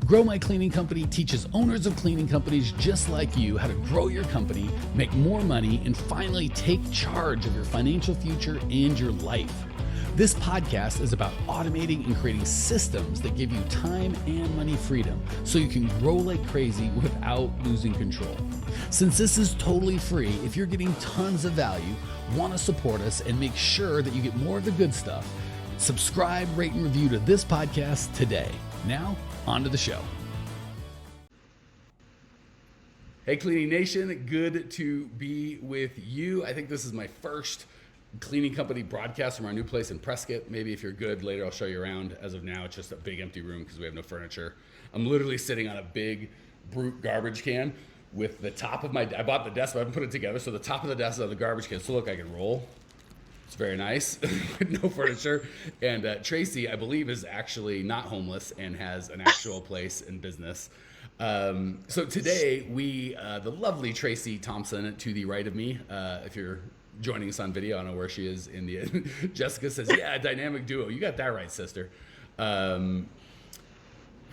Grow My Cleaning Company teaches owners of cleaning companies just like you how to grow your company, make more money, and finally take charge of your financial future and your life. This podcast is about automating and creating systems that give you time and money freedom so you can grow like crazy without losing control. Since this is totally free, if you're getting tons of value, want to support us, and make sure that you get more of the good stuff, subscribe, rate, and review to this podcast today. Now, on to the show. Hey, Cleaning Nation, good to be with you. I think this is my first cleaning company broadcast from our new place in Prescott. Maybe if you're good, later I'll show you around. As of now, it's just a big empty room because we have no furniture. I'm literally sitting on a big brute garbage can with the top of I bought the desk, but I haven't put it together, so the top of the desk is on the garbage can, so look, I can roll. It's very nice with no furniture. And Tracey, I believe, is actually not homeless and has an actual place in business. So today, the lovely Tracey Thompson to the right of me, if you're joining us on video, I don't know where she is in the Jessica says, yeah, dynamic duo. You got that right, sister. What the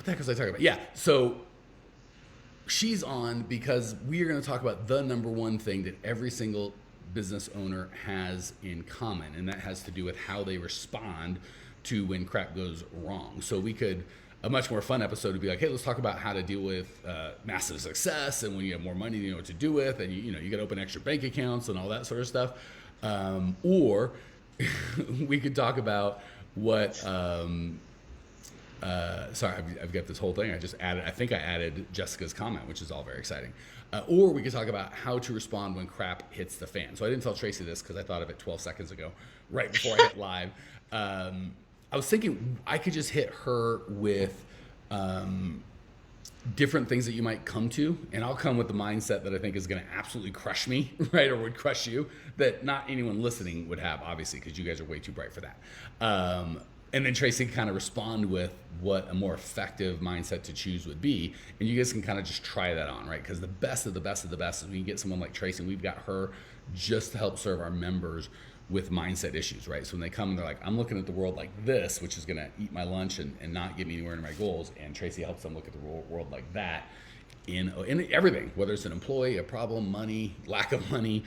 heck was I talking about? Yeah, so she's on because we are going to talk about the number one thing that every single business owner has in common, and that has to do with how they respond to when crap goes wrong. So a much more fun episode would be like, hey, let's talk about how to deal with massive success, and when you have more money, you know what to do with, and you got to open extra bank accounts and all that sort of stuff. Or we could talk about what sorry, I've got this whole thing I think I added Jessica's comment, which is all very exciting. Or we could talk about how to respond when crap hits the fan. So I didn't tell Tracey this because I thought of it 12 seconds ago, right before I hit live. I was thinking I could just hit her with different things that you might come to, and I'll come with the mindset that I think is going to absolutely crush me, right, or would crush you, that not anyone listening would have, obviously, because you guys are way too bright for that. And then Tracey can kind of respond with what a more effective mindset to choose would be. And you guys can kind of just try that on, right? Because the best of the best of the best is we can get someone like Tracey, and we've got her just to help serve our members with mindset issues, right? So when they come and they're like, I'm looking at the world like this, which is going to eat my lunch and not get me anywhere near my goals. And Tracey helps them look at the world like that in everything, whether it's an employee, a problem, money, lack of money,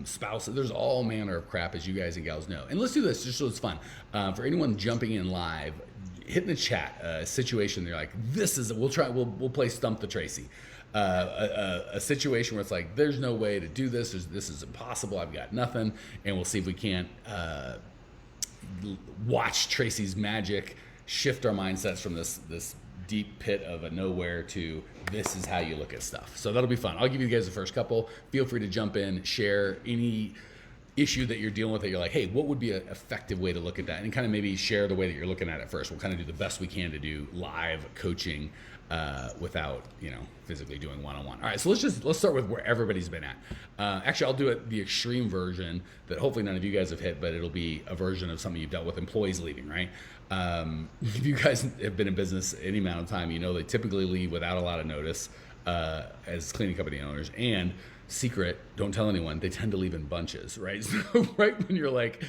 spouse. There's all manner of crap, as you guys and gals know. And let's do this just so it's fun. For anyone jumping in live, hit in the chat a situation they're like, we'll play Stump the Tracey. A situation where it's like, there's no way to do this. This is impossible. I've got nothing. And we'll see if we can't watch Tracey's magic shift our mindsets from this deep pit of a nowhere to this is how you look at stuff. So that'll be fun. I'll give you guys the first couple. Feel free to jump in, share any issue that you're dealing with that you're like, hey, what would be an effective way to look at that? And kind of maybe share the way that you're looking at it first. We'll kind of do the best we can to do live coaching without, physically doing one-on-one. All right, so let's start with where everybody's been at. Actually, I'll do it the extreme version that hopefully none of you guys have hit, but it'll be a version of something you've dealt with, employees leaving, right? If you guys have been in business any amount of time, they typically leave without a lot of notice as cleaning company owners. And secret, don't tell anyone, they tend to leave in bunches, right? So right when you're like,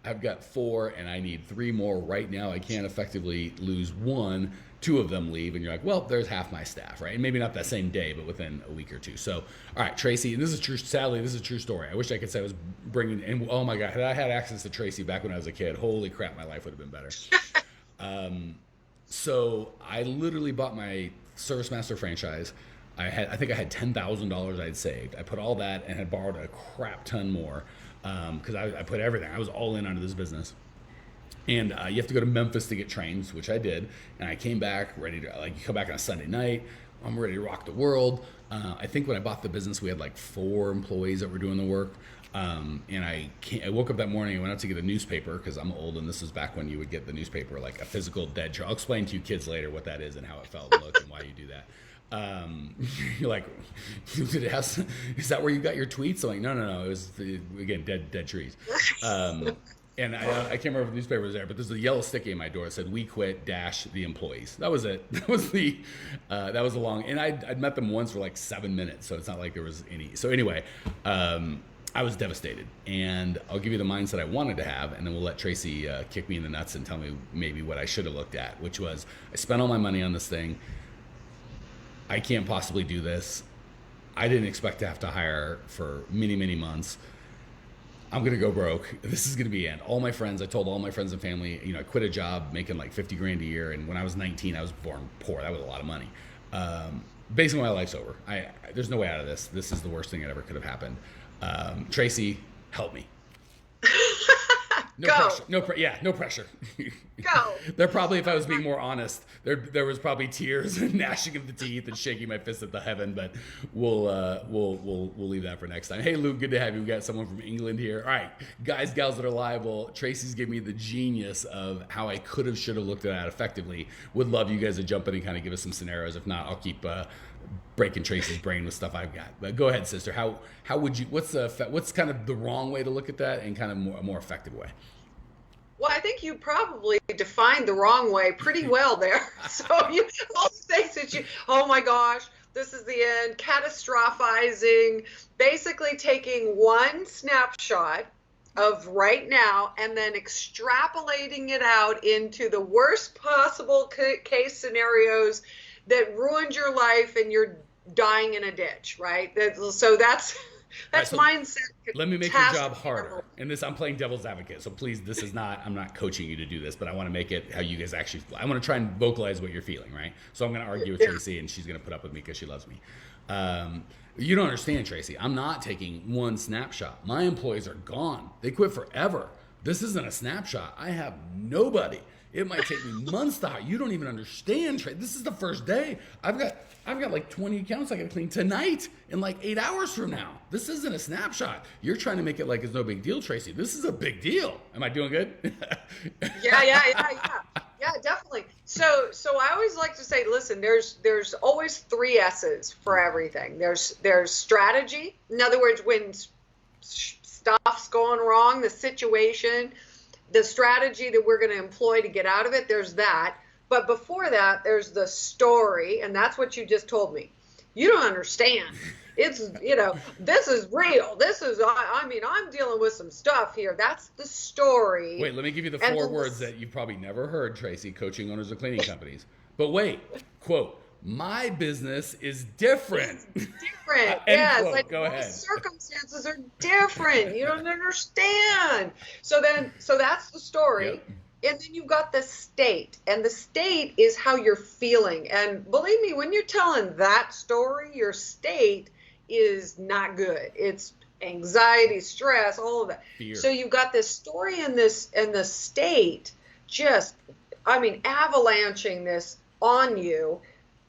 I've got 4 and I need 3 more right now, I can't effectively lose 1, 2 of them leave, and you're like, well, there's half my staff, right? And maybe not that same day, but within a week or 2. So, all right, Tracey, and this is true. Sadly, this is a true story. I wish I could say I was bringing, and oh my God, had I had access to Tracey back when I was a kid, holy crap, my life would have been better. So I literally bought my ServiceMaster franchise. I think I had $10,000 I'd saved. I put all that and had borrowed a crap ton more because I put everything. I was all in onto this business. And you have to go to Memphis to get trained, which I did. And I came back ready to, you come back on a Sunday night. I'm ready to rock the world. I think when I bought the business, we had 4 employees that were doing the work. And I woke up that morning and went out to get a newspaper because I'm old, and this was back when you would get the newspaper, like a physical dead chart. I'll explain to you kids later what that is and how it felt and looked and why you do that. You're like, is that where you got your tweets? I'm like, no. It was, again, dead trees. And I can't remember if the newspaper was there, but there's a yellow sticky in my door that said, "We quit, the employees." That was it. That was the long, and I'd met them once for 7 minutes, so it's not like there was any. So anyway, I was devastated, and I'll give you the mindset I wanted to have, and then we'll let Tracey kick me in the nuts and tell me maybe what I should have looked at, which was I spent all my money on this thing. I can't possibly do this. I didn't expect to have to hire for many, many months. I'm going to go broke. This is going to be it. All my friends, I told all my friends and family, I quit a job making like 50 grand a year. And when I was 19, I was born poor. That was a lot of money. Basically, my life's over. There's no way out of this. This is the worst thing that ever could have happened. Tracey, help me. No Go. Pressure. No pressure. Go. There probably, if I was being more honest, there was probably tears and gnashing of the teeth and shaking my fist at the heaven. But we'll leave that for next time. Hey, Luke, good to have you. We got someone from England here. All right, guys, gals that are liable. Tracey's giving me the genius of how I could have, should have looked at that effectively. Would love you guys to jump in and kind of give us some scenarios. If not, I'll keep breaking Tracey's brain with stuff I've got. But go ahead, sister. How would you? What's kind of the wrong way to look at that, and kind of a more effective way? Well, I think you probably defined the wrong way pretty well there. So all the things that oh my gosh, this is the end, catastrophizing, basically taking one snapshot of right now and then extrapolating it out into the worst possible case scenarios that ruined your life and you're dying in a ditch, right? So that's right, so mindset. Let me make your job harder. And this, I'm playing devil's advocate. So please, I'm not coaching you to do this, but I want to make it how you guys actually, I want to try and vocalize what you're feeling, right? So I'm going to argue with Tracey, and she's going to put up with me because she loves me. You don't understand, Tracey. I'm not taking one snapshot. My employees are gone. They quit forever. This isn't a snapshot. I have nobody. It might take me months to hire. You don't even understand, Tracey. This is the first day. I've got like 20 accounts I got to clean tonight in like 8 hours from now. This isn't a snapshot. You're trying to make it like it's no big deal, Tracey. This is a big deal. Am I doing good? Yeah, definitely. So I always like to say, listen, there's always 3 S's for everything. There's strategy. In other words, when stuff's going wrong, the situation, the strategy that we're going to employ to get out of it, there's that. But before that, there's the story, and that's what you just told me. You don't understand. It's, this is real. This is, I'm dealing with some stuff here. That's the story. Wait, let me give you the 4 words that you've probably never heard, Tracey, coaching owners of cleaning companies. But wait, quote, my business is different. It's different. Yes. Quote. Like, go ahead. The circumstances are different. You don't understand. So that's the story. Yep. And then you've got the state, and the state is how you're feeling. And believe me, when you're telling that story, your state is not good. It's anxiety, stress, all of that. Fear. So you've got this story and the state just, avalanching this on you.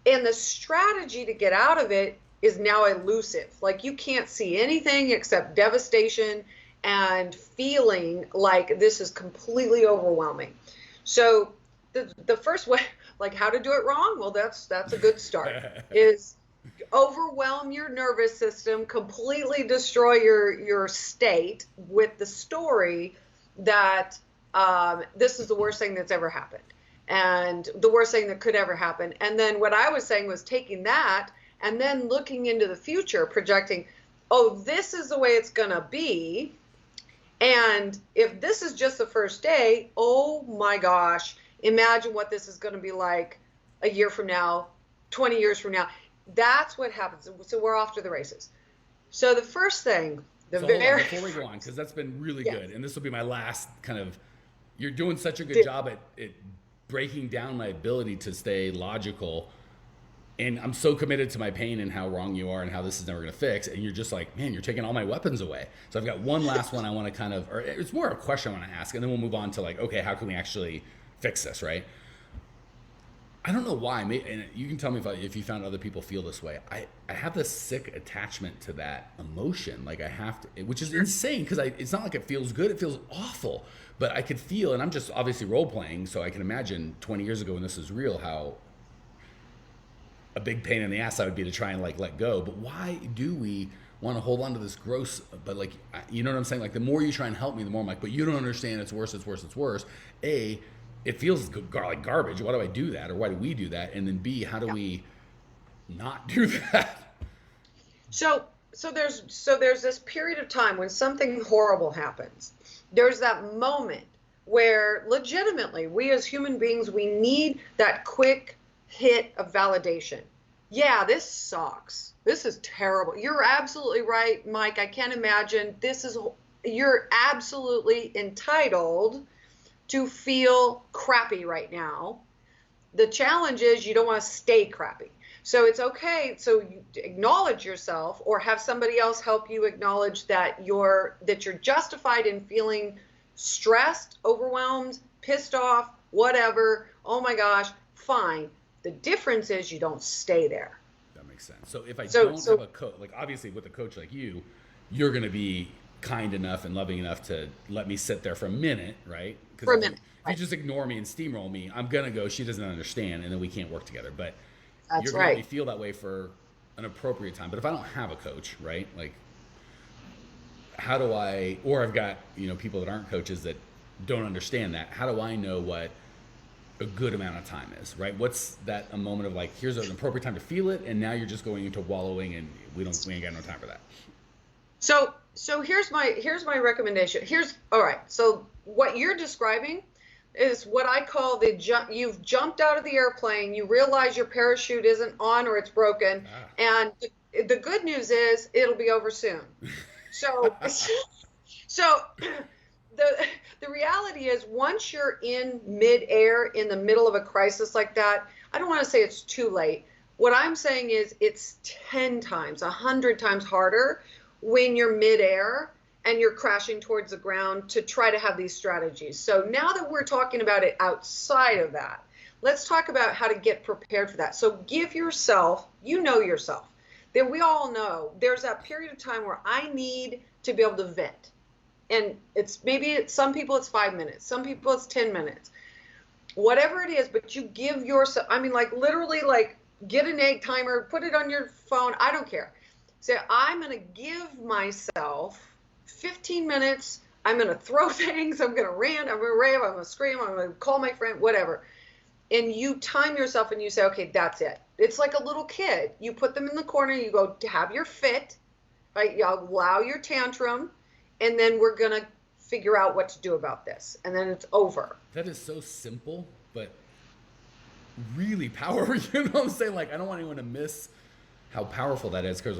And the strategy to get out of it is now elusive. Like you can't see anything except devastation and feeling like this is completely overwhelming. So the first way, like how to do it wrong, well, that's a good start, is overwhelm your nervous system, completely destroy your state with the story that this is the worst thing that's ever happened and the worst thing that could ever happen. And then what I was saying was taking that and then looking into the future, projecting, oh, this is the way it's going to be. And if this is just the first day, oh my gosh, imagine what this is going to be like a year from now, 20 years from now. That's what happens. So we're off to the races. So the first thing, hold on, before we go on, because that's been really good. And this will be my last kind of, you're doing such a good job at breaking down my ability to stay logical. And I'm so committed to my pain and how wrong you are and how this is never going to fix. And you're just like, man, you're taking all my weapons away. So I've got one last one I want to kind of, or it's more a question I want to ask. And then we'll move on to like, okay, how can we actually fix this, right? I don't know why. And you can tell me if you found other people feel this way. I have this sick attachment to that emotion. Like I have to, which is insane because it's not like it feels good. It feels awful. But I could feel, and I'm just obviously role playing. So I can imagine 20 years ago when this is real, how a big pain in the ass that would be to try and like let go. But why do we want to hold on to this gross, but like, you know what I'm saying? Like the more you try and help me, the more I'm like, but you don't understand. It's worse. A, it feels like garbage. Why do I do that? Or why do we do that? And then B, how do we not do that? So there's this period of time when something horrible happens. There's that moment where legitimately we as human beings, we need that quick hit of validation. Yeah, this sucks. This is terrible. You're absolutely right, Mike. I can't imagine. You're absolutely entitled to feel crappy right now. The challenge is you don't want to stay crappy. So it's okay. So you acknowledge yourself, or have somebody else help you acknowledge that you're justified in feeling stressed, overwhelmed, pissed off, whatever. Oh my gosh, fine. The difference is you don't stay there. That makes sense. So if I don't have a coach, like obviously with a coach like you, you're going to be kind enough and loving enough to let me sit there for a minute, right? For a minute. If you just ignore me and steamroll me, I'm going to go, she doesn't understand, and then we can't work together. But that's you're right. going to feel that way for an appropriate time. But if I don't have a coach, right, like how do I, or I've got, people that aren't coaches that don't understand that, how do I know what a good amount of time is, right? What's that a moment of like, here's an appropriate time to feel it, and now you're just going into wallowing, and we ain't got no time for that. So here's my recommendation. All right. So what you're describing is what I call you've jumped out of the airplane, you realize your parachute isn't on or it's broken, and the good news is it'll be over soon. So the reality is, once you're in midair in the middle of a crisis like that, I don't want to say it's too late. What I'm saying is it's 10 times, 100 times harder when you're midair and you're crashing towards the ground to try to have these strategies. So now that we're talking about it outside of that, let's talk about how to get prepared for that. So give yourself, yourself, that we all know there's that period of time where I need to be able to vent. And some people it's 5 minutes, some people it's 10 minutes, whatever it is, but you give yourself, literally get an egg timer, put it on your phone. I don't care. Say, I'm going to give myself 15 minutes. I'm going to throw things. I'm going to rant. I'm going to rave. I'm going to scream. I'm going to call my friend, whatever. And you time yourself and you say, okay, that's it. It's like a little kid. You put them in the corner. You go to have your fit, right? You allow your tantrum, and then we're going to figure out what to do about this. And then it's over. That is so simple, but really powerful. You know what I'm saying? Like, I don't want anyone to miss how powerful that is, because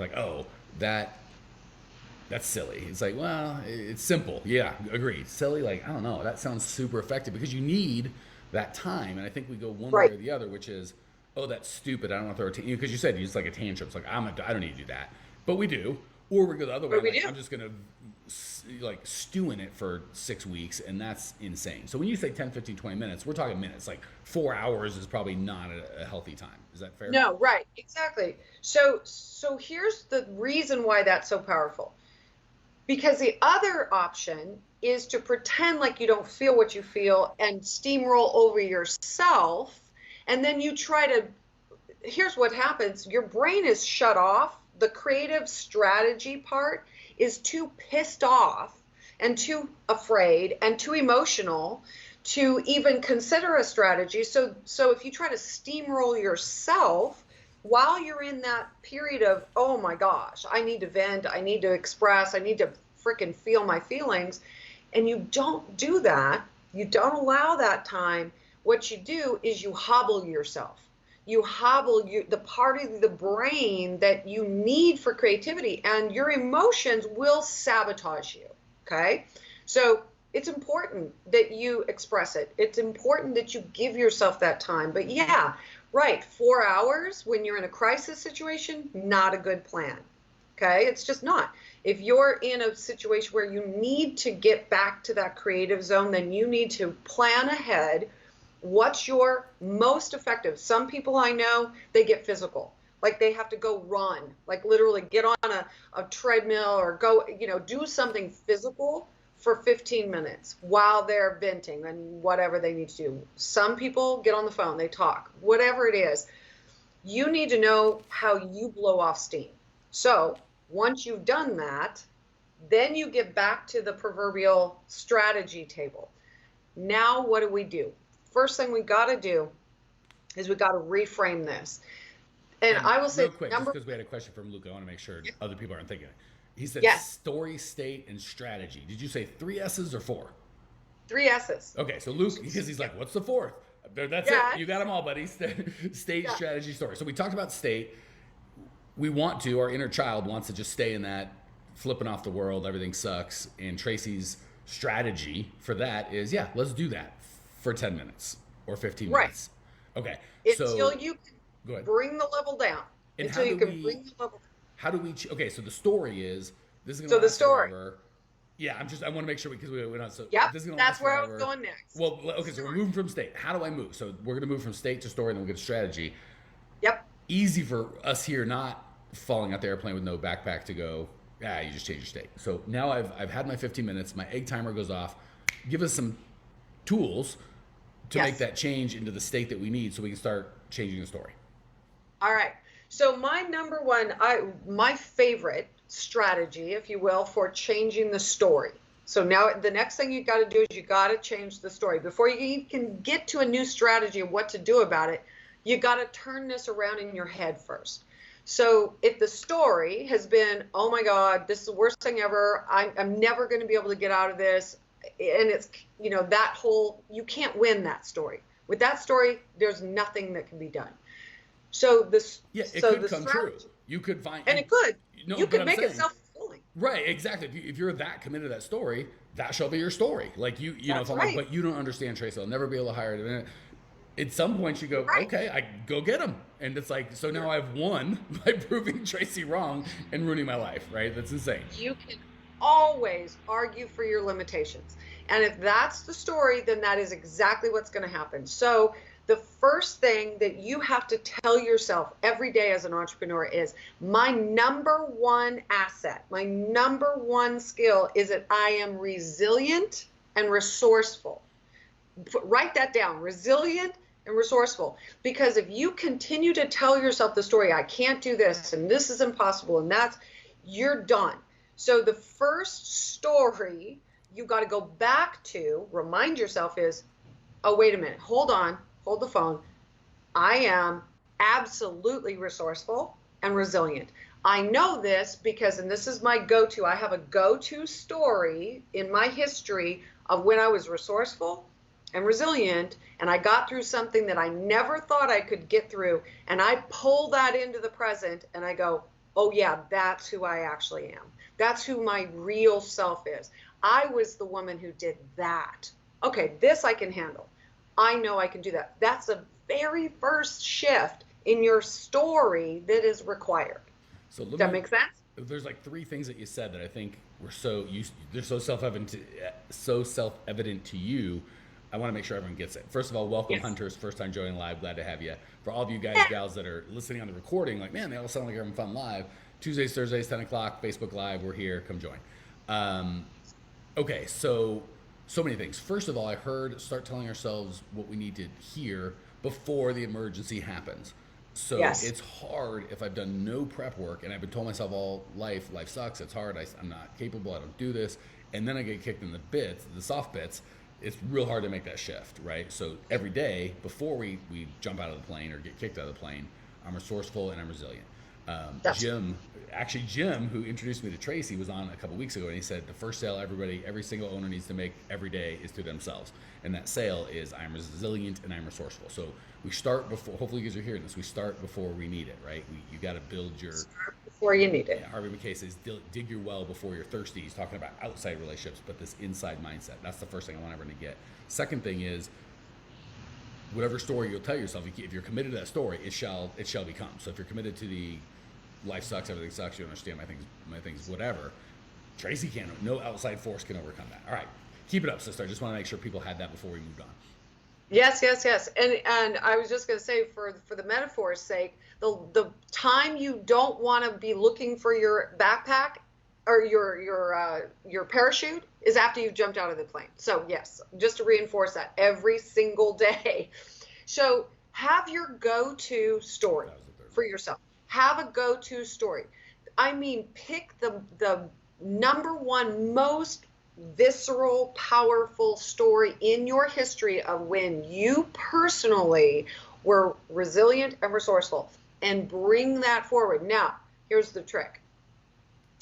that's silly. It's like, well, it's simple. Yeah, agreed. Silly, I don't know. That sounds super effective because you need that time. And I think we go one way or the other, which is, oh, that's stupid. I don't want to throw because you said you just like a tantrum. It's like, I don't need to do that. But we do. Or we go the other way. I'm just going to stew in it for 6 weeks, and that's insane. So when you say 10, 15, 20 minutes, we're talking minutes. 4 hours is probably not a healthy time. Is that fair? No, right. Exactly. So here's the reason why that's so powerful. Because the other option is to pretend like you don't feel what you feel and steamroll over yourself. And then here's what happens. Your brain is shut off. The creative strategy part is too pissed off and too afraid and too emotional to even consider a strategy. So if you try to steamroll yourself while you're in that period of, oh my gosh, I need to vent, I need to express, I need to freaking feel my feelings, and you don't do that, you don't allow that time, what you do is you hobble yourself. You hobble the part of the brain that you need for creativity, and your emotions will sabotage you, okay? So it's important that you express it. It's important that you give yourself that time. But yeah, right, 4 hours when you're in a crisis situation, not a good plan, okay? It's just not. If you're in a situation where you need to get back to that creative zone, then you need to plan ahead. What's your most effective? Some people I know, they get physical. They have to go run, literally get on a treadmill or go, do something physical for 15 minutes while they're venting and whatever they need to do. Some people get on the phone, they talk, whatever it is. You need to know how you blow off steam. So once you've done that, then you get back to the proverbial strategy table. Now what do? First thing we got to do is we got to reframe this. And And I will say real quick, just because we had a question from Luke, I want to make sure other people aren't thinking it. He said yes, story, state, and strategy. Did you say 3 S's or 4? 3 S's. Okay, so Luke, because he's like, what's the 4th? That's Yeah. it. You got them all, buddy. State, Yeah. strategy, story. So we talked about state. We want to, our inner child wants to just stay in that flipping off the world, everything sucks. And Tracey's strategy for that is, yeah, let's do that for 10 minutes or 15 Right. minutes. Okay. Until you go ahead. bring the level down. And Until you can bring the level down. How do we, okay, so the story is, this is going to So the last story. forever. Yeah, I want to make sure because we went on. So Yep, this is gonna that's last where forever. I was going next. Well, okay, so we're moving from state. How do I move? So we're gonna move from state to story, and then we'll get to strategy. Yep. Easy for us here, not falling out the airplane with no backpack to go. You just change your state. So now I've had my 15 minutes. My egg timer goes off. Give us some tools to Yes. make that change into the state that we need, so we can start changing the story. All right. So my number one, my favorite strategy, if you will, for changing the story. So now the next thing you got to do is you got to change the story. Before you can get to a new strategy of what to do about it, you got to turn this around in your head first. So if the story has been, oh my God, this is the worst thing ever, I'm never going to be able to get out of this, and it's, that whole, you can't win that story. With that story, there's nothing that can be done. So it could come true. You could find, and it could. No, you could I'm make saying, it self-fulfilling. Right, exactly. If you're that committed to that story, that shall be your story. Like you know, if I'm right. like, but you don't understand Tracey, I'll never be able to hire it. At some point, you go, Right. okay, I go get him, and it's like, so now I've won by proving Tracey wrong and ruining my life. Right? That's insane. You can always argue for your limitations, and if that's the story, then that is exactly what's going to happen. So the first thing that you have to tell yourself every day as an entrepreneur is, my number one asset, my number one skill is that I am resilient and resourceful. Write that down, resilient and resourceful. Because if you continue to tell yourself the story, I can't do this and this is impossible and you're done. So the first story you got to go back to, remind yourself is, oh, wait a minute, hold on. Hold the phone. I am absolutely resourceful and resilient. I know this because, and this is my go-to, I have a go-to story in my history of when I was resourceful and resilient, and I got through something that I never thought I could get through, and I pull that into the present, and I go, oh yeah, that's who I actually am. That's who my real self is. I was the woman who did that. Okay, this I can handle. I know I can do that. That's the very first shift in your story that is required. So Does that make sense? There's like 3 things that you said that I think were they're so self-evident to you. I want to make sure everyone gets it. First of all, welcome, Yes. Hunters, first time joining live. Glad to have you. For all of you guys, gals that are listening on the recording, like, man, they all sound like they're having fun live. Tuesdays, Thursdays, 10 o'clock, Facebook Live. We're here. Come join. Okay, so many things. First of all, I heard start telling ourselves what we need to hear before the emergency happens. So Yes. it's hard if I've done no prep work and I've been told myself all life sucks, it's hard, I'm not capable, I don't do this, and then I get kicked in the soft bits. It's real hard to make that shift, right? So every day before we jump out of the plane or get kicked out of the plane, I'm resourceful and I'm resilient. Jim, who introduced me to Tracey, was on a couple weeks ago, and he said the first sale every single owner needs to make every day is to themselves, and that sale is I'm resilient and I'm resourceful. So we start before. Hopefully, you guys are hearing this. We start before we need it, right? You got to build your. Start before you need it. Yeah, Harvey McKay says dig your well before you're thirsty. He's talking about outside relationships, but this inside mindset. That's the first thing I want everyone to get. Second thing is, whatever story you'll tell yourself, if you're committed to that story, it shall become. So if you're committed to the life sucks, everything sucks, you don't understand my things, whatever, Tracey can't, no outside force can overcome that. All right, keep it up, sister. I just want to make sure people had that before we moved on. Yes. And I was just going to say, for the metaphor's sake, the time you don't want to be looking for your backpack or your parachute is after you've jumped out of the plane. So yes, just to reinforce that, every single day. So have your go-to story for yourself. Have a go-to story. I mean, pick the number one most visceral, powerful story in your history of when you personally were resilient and resourceful. and bring that forward. Now, here's the trick.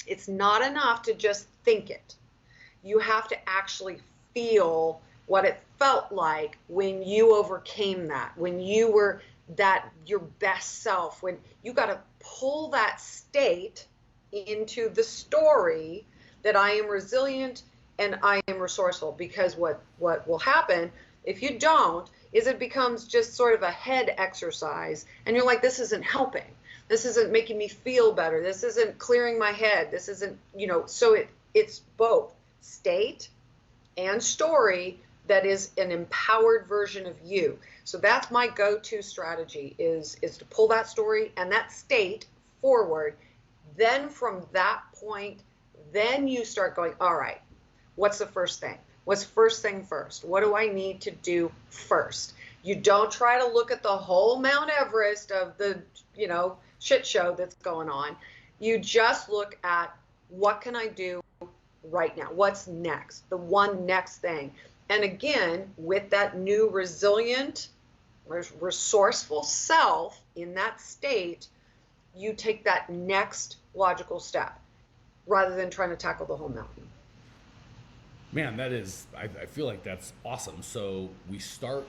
It's not enough to just think it. You have to actually feel what it felt like when you overcame that, when you were your best self, when you got to pull that state into the story that I am resilient and I am resourceful. Because what will happen if you don't is it becomes just sort of a head exercise, and you're like, this isn't helping. This isn't making me feel better. This isn't clearing my head. This isn't, so it's both state and story that is an empowered version of you. So that's my go-to strategy is to pull that story and that state forward. Then from that point, then you start going, all right, what's the first thing? What's first thing first? What do I need to do first? You don't try to look at the whole Mount Everest of the, shit show that's going on. You just look at what can I do right now? What's next? The one next thing. And again, with that new resilient, resourceful self in that state, you take that next logical step rather than trying to tackle the whole mountain. Man, that is, I feel like that's awesome. So we start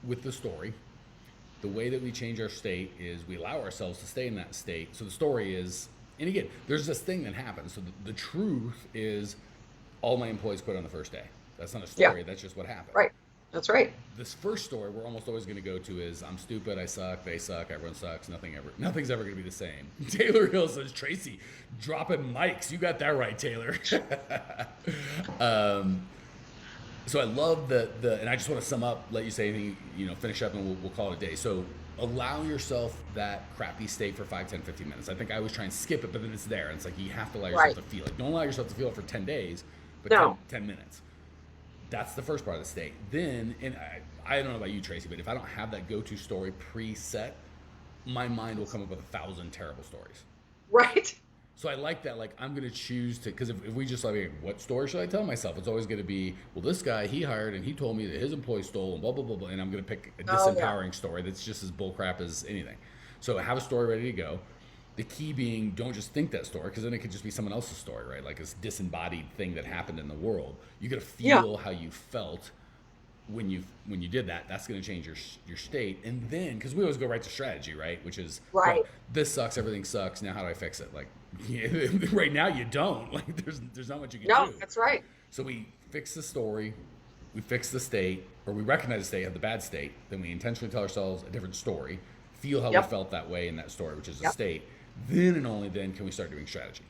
with the story. The way that we change our state is we allow ourselves to stay in that state. So the story is, and again, there's this thing that happens. So the truth is all my employees quit on the first day. That's not a story. Yeah. That's just what happened. Right. That's right. This first story we're almost always going to go to is I'm stupid, I suck, they suck, everyone sucks, nothing's ever going to be the same. Taylor Hill says, Tracey, dropping mics. You got that right, Taylor. So I love and I just want to sum up, let you say anything, finish up and we'll call it a day. So allow yourself that crappy state for 5, 10, 15 minutes. I think I always try and skip it, but then it's there. And it's like, you have to allow yourself to feel it. Don't allow yourself to feel it for 10 days, but 10 minutes. That's the first part of the state. Then, and I don't know about you, Tracey, but if I don't have that go-to story preset, my mind will come up with 1,000 terrible stories. Right. So I like that. Like, I'm going to choose to, because if we just like, what story should I tell myself? It's always going to be, well, this guy, he hired and he told me that his employee stole and blah, blah, blah, blah. And I'm going to pick a disempowering story that's just as bullcrap as anything. So have a story ready to go. The key being, don't just think that story, because then it could just be someone else's story, right? Like this disembodied thing that happened in the world. You got to feel how you felt when you did that. That's going to change your state. And then, because we always go right to strategy, right? Which is, well, this sucks, everything sucks. Now how do I fix it? Like, right now you don't. Like, there's not much you can do. No, that's right. So we fix the story, we fix the state, or we recognize the state, have the bad state. Then we intentionally tell ourselves a different story. Feel how we felt that way in that story, which is a state. Then and only then can we start doing strategy.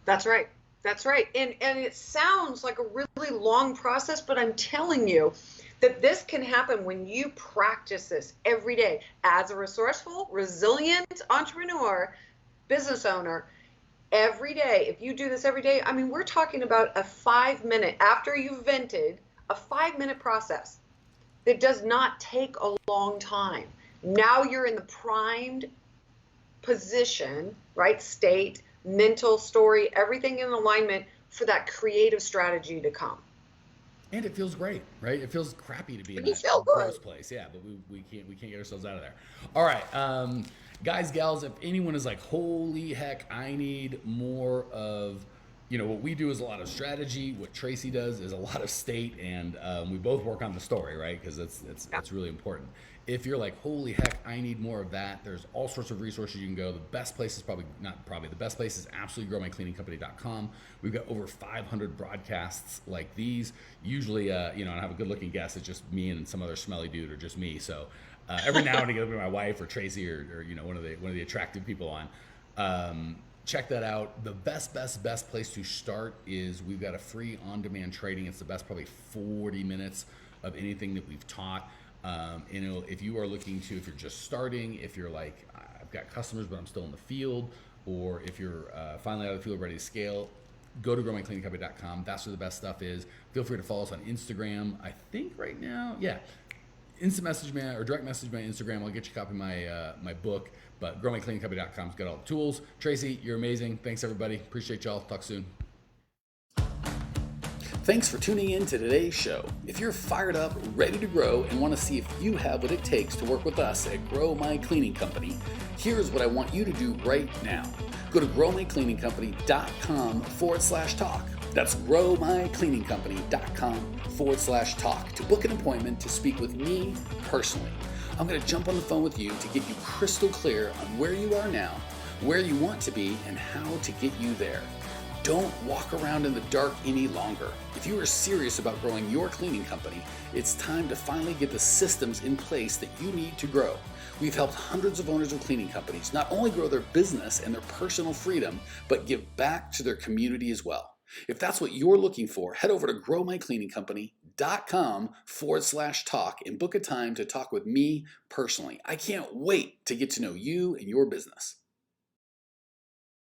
That's right. That's right. And it sounds like a really long process, but I'm telling you that this can happen when you practice this every day as a resourceful, resilient entrepreneur, business owner. Every day, if you do this every day, I mean, we're talking about a 5-minute, after you've vented, a 5-minute process that does not take a long time. Now you're in the primed position, right? State, mental story, everything in alignment for that creative strategy to come. And it feels great, right? It feels crappy to be in that gross place. Yeah, but we can't get ourselves out of there. All right, guys, gals, if anyone is like, holy heck, I need more of, what we do is a lot of strategy. What Tracey does is a lot of state, and we both work on the story, right? Because that's really important. If you're like, holy heck, I need more of that, there's all sorts of resources you can go. The best place is the best place is absolutely growmycleaningcompany.com. We've got over 500 broadcasts like these. Usually, I have a good looking guest. It's just me and some other smelly dude, or just me. So every now and again, it'll be my wife or Tracey or one of the attractive people on. Check that out. The best place to start is we've got a free on-demand training. It's the best probably 40 minutes of anything that we've taught. If you are looking to, if you're just starting, if you're like, I've got customers, but I'm still in the field, or if you're finally out of the field, ready to scale, go to growmycleaningcompany.com. That's where the best stuff is. Feel free to follow us on Instagram. I think right now, instant message me or direct message me on Instagram. I'll get you a copy of my book, but growmycleaningcompany.com's got all the tools. Tracey, you're amazing. Thanks everybody. Appreciate y'all. Talk soon. Thanks for tuning in to today's show. If you're fired up, ready to grow, and want to see if you have what it takes to work with us at Grow My Cleaning Company, here's what I want you to do right now. Go to growmycleaningcompany.com/talk. That's growmycleaningcompany.com/talk to book an appointment to speak with me personally. I'm going to jump on the phone with you to get you crystal clear on where you are now, where you want to be, and how to get you there. Don't walk around in the dark any longer. If you are serious about growing your cleaning company, it's time to finally get the systems in place that you need to grow. We've helped hundreds of owners of cleaning companies not only grow their business and their personal freedom, but give back to their community as well. If that's what you're looking for, head over to growmycleaningcompany.com/talk and book a time to talk with me personally. I can't wait to get to know you and your business.